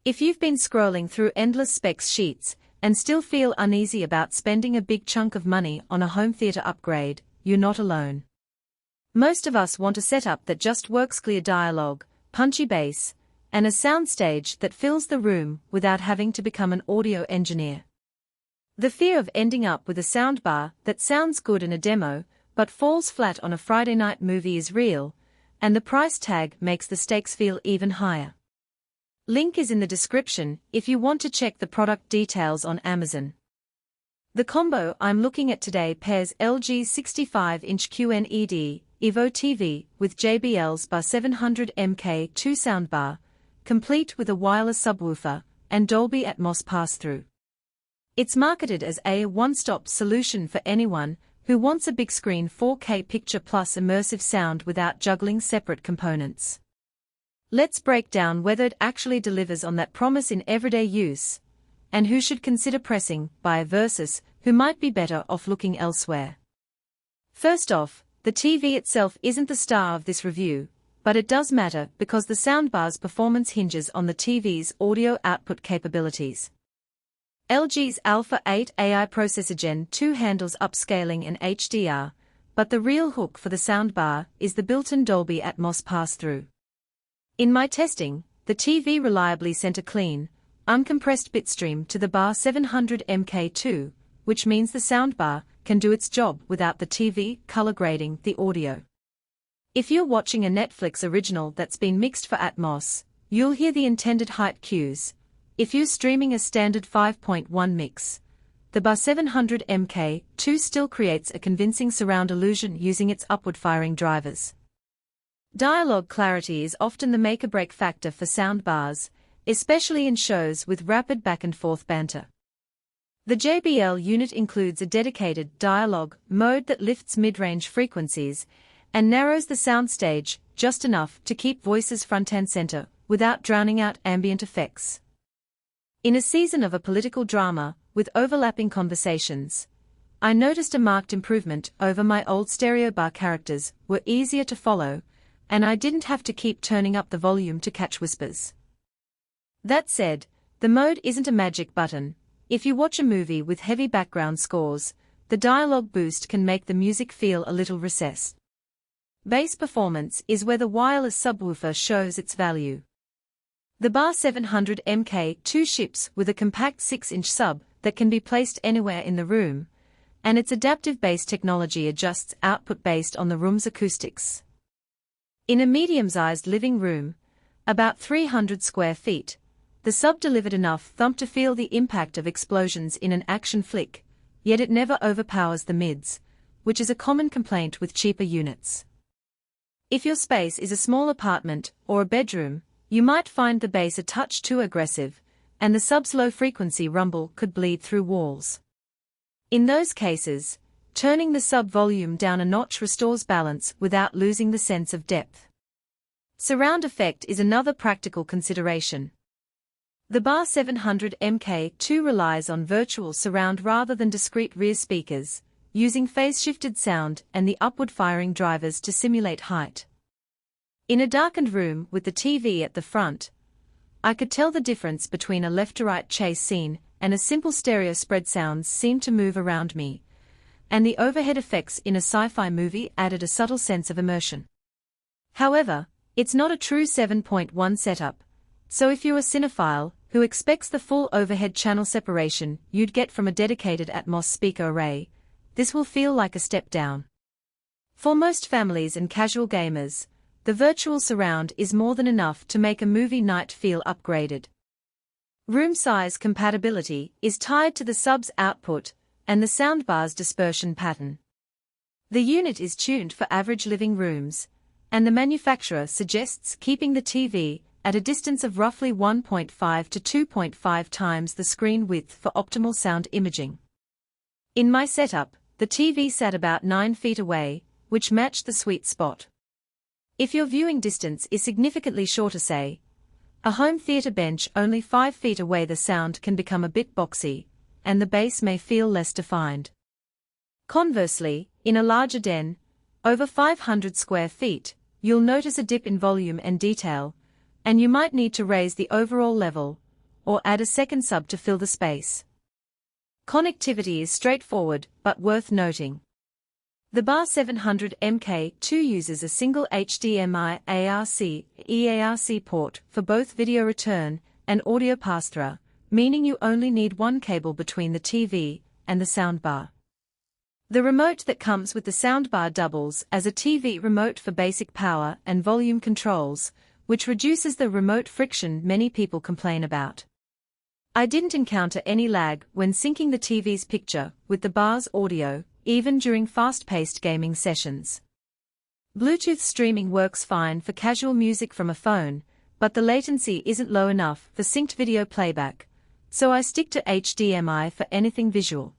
If you've been scrolling through endless specs sheets and still feel uneasy about spending a big chunk of money on a home theater upgrade, you're not alone. Most of us want a setup that just works: clear dialogue, punchy bass, and a soundstage that fills the room without having to become an audio engineer. The fear of ending up with a soundbar that sounds good in a demo but falls flat on a Friday night movie is real, and the price tag makes the stakes feel even higher. Link is in the description if you want to check the product details on Amazon. The combo I'm looking at today pairs LG's 65-inch QNED Evo TV with JBL's Bar 700 MK2 soundbar, complete with a wireless subwoofer and Dolby Atmos Passthrough. It's marketed as a one-stop solution for anyone who wants a big screen 4K picture plus immersive sound without juggling separate components. Let's break down whether it actually delivers on that promise in everyday use, and who should consider pressing buy versus who might be better off looking elsewhere. First off, the TV itself isn't the star of this review, but it does matter because the soundbar's performance hinges on the TV's audio output capabilities. LG's Alpha 8 AI processor Gen 2 handles upscaling and HDR, but the real hook for the soundbar is the built-in Dolby Atmos pass-through. In my testing, the TV reliably sent a clean, uncompressed bitstream to the Bar 700 MK2, which means the soundbar can do its job without the TV color grading the audio. If you're watching a Netflix original that's been mixed for Atmos, you'll hear the intended height cues. If you're streaming a standard 5.1 mix, the Bar 700 MK2 still creates a convincing surround illusion using its upward-firing drivers. Dialogue clarity is often the make-or-break factor for soundbars, especially in shows with rapid back-and-forth banter. The JBL unit includes a dedicated dialogue mode that lifts mid-range frequencies and narrows the soundstage just enough to keep voices front and center without drowning out ambient effects. In a season of a political drama with overlapping conversations, I noticed a marked improvement over my old stereo bar. Characters were easier to follow, and I didn't have to keep turning up the volume to catch whispers. That said, the mode isn't a magic button. If you watch a movie with heavy background scores, the dialogue boost can make the music feel a little recessed. Bass performance is where the wireless subwoofer shows its value. The Bar 700 MK2 ships with a compact 6-inch sub that can be placed anywhere in the room, and its adaptive bass technology adjusts output based on the room's acoustics. In a medium-sized living room, about 300 square feet, the sub delivered enough thump to feel the impact of explosions in an action flick, yet it never overpowers the mids, which is a common complaint with cheaper units. If your space is a small apartment or a bedroom, you might find the bass a touch too aggressive, and the sub's low-frequency rumble could bleed through walls. In those cases, turning the sub volume down a notch restores balance without losing the sense of depth. Surround effect is another practical consideration. The Bar 700 MK2 relies on virtual surround rather than discrete rear speakers, using phase-shifted sound and the upward-firing drivers to simulate height. In a darkened room with the TV at the front, I could tell the difference between a left-to-right chase scene and a simple stereo spread. Sounds seemed to move around me, and the overhead effects in a sci-fi movie added a subtle sense of immersion. However, it's not a true 7.1 setup, so if you're a cinephile who expects the full overhead channel separation you'd get from a dedicated Atmos speaker array, this will feel like a step down. For most families and casual gamers, the virtual surround is more than enough to make a movie night feel upgraded. Room size compatibility is tied to the sub's output and the soundbar's dispersion pattern. The unit is tuned for average living rooms, and the manufacturer suggests keeping the TV at a distance of roughly 1.5 to 2.5 times the screen width for optimal sound imaging. In my setup, the TV sat about 9 feet away, which matched the sweet spot. If your viewing distance is significantly shorter, say, a home theater bench only 5 feet away, the sound can become a bit boxy, and the bass may feel less defined. Conversely, in a larger den, over 500 square feet, you'll notice a dip in volume and detail, and you might need to raise the overall level, or add a second sub to fill the space. Connectivity is straightforward, but worth noting. The Bar 700 MK2 uses a single HDMI ARC/EARC port for both video return and audio pass-through, meaning you only need one cable between the TV and the soundbar. The remote that comes with the soundbar doubles as a TV remote for basic power and volume controls, which reduces the remote friction many people complain about. I didn't encounter any lag when syncing the TV's picture with the bar's audio, even during fast-paced gaming sessions. Bluetooth streaming works fine for casual music from a phone, but the latency isn't low enough for synced video playback, so I stick to HDMI for anything visual.